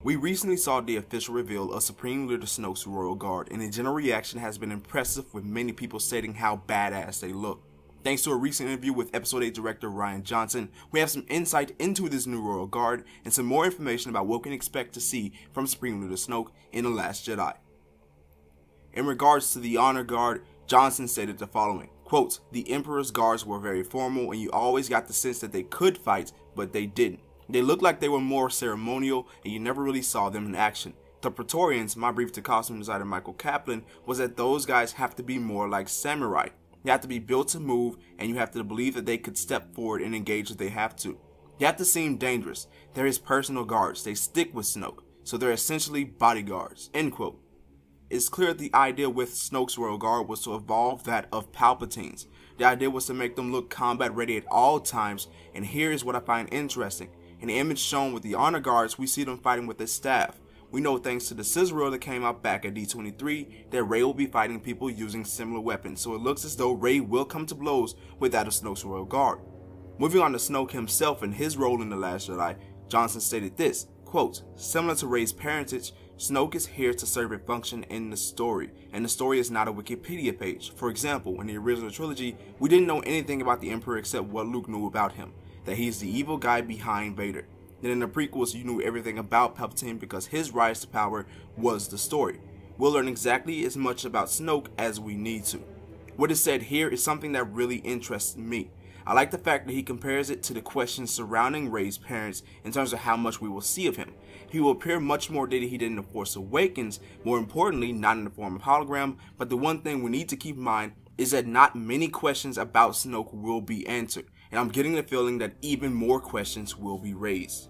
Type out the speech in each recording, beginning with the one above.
We recently saw the official reveal of Supreme Leader Snoke's Royal Guard, and the general reaction has been impressive, with many people stating how badass they look. Thanks to a recent interview with Episode 8 Director Rian Johnson, we have some insight into this new Royal Guard and some more information about what we can expect to see from Supreme Leader Snoke in The Last Jedi. In regards to the Honor Guard, Johnson stated the following, quote, "The Emperor's guards were very formal and you always got the sense that they could fight, but they didn't. They looked like they were more ceremonial and you never really saw them in action. The Praetorians, my brief to costume designer Michael Kaplan, was that those guys have to be more like samurai. You have to be built to move, and you have to believe that they could step forward and engage if they have to. They have to seem dangerous. They're his personal guards. They stick with Snoke, so they're essentially bodyguards." End quote. It's clear that the idea with Snoke's Royal Guard was to evolve that of Palpatine's. The idea was to make them look combat ready at all times, and here is what I find interesting. In the image shown with the Honor Guards, we see them fighting with a staff. We know thanks to the sizzle that came out back at D23 that Rey will be fighting people using similar weapons, so it looks as though Rey will come to blows with that of Snoke's Royal Guard. Moving on to Snoke himself and his role in The Last Jedi, Johnson stated this, quote, "Similar to Rey's parentage, Snoke is here to serve a function in the story, and the story is not a Wikipedia page. For example, in the original trilogy, we didn't know anything about the Emperor except what Luke knew about him, that he's the evil guy behind Vader. Then in the prequels, you knew everything about Palpatine because his rise to power was the story. We'll learn exactly as much about Snoke as we need to." What is said here is something that really interests me. I like the fact that he compares it to the questions surrounding Rey's parents in terms of how much we will see of him. He will appear much more than he did in The Force Awakens, more importantly, not in the form of hologram, but the one thing we need to keep in mind is that not many questions about Snoke will be answered, and I'm getting the feeling that even more questions will be raised.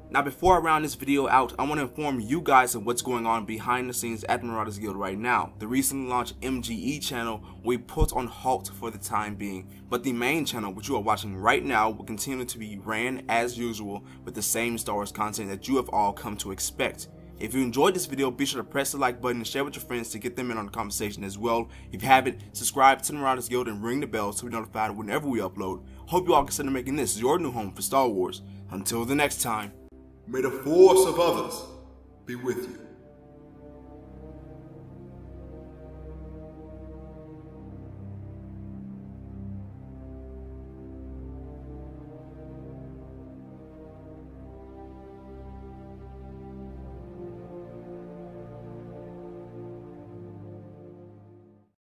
Now before I round this video out, I want to inform you guys of what's going on behind the scenes at the Marauders Guild right now. The recently launched MGE channel will be put on halt for the time being, but the main channel, which you are watching right now, will continue to be ran as usual with the same Star Wars content that you have all come to expect. If you enjoyed this video, be sure to press the like button and share with your friends to get them in on the conversation as well. If you haven't, subscribe to the Marauders Guild and ring the bell so you're notified whenever we upload. Hope you all consider making this your new home for Star Wars. Until the next time, may the force of others be with you.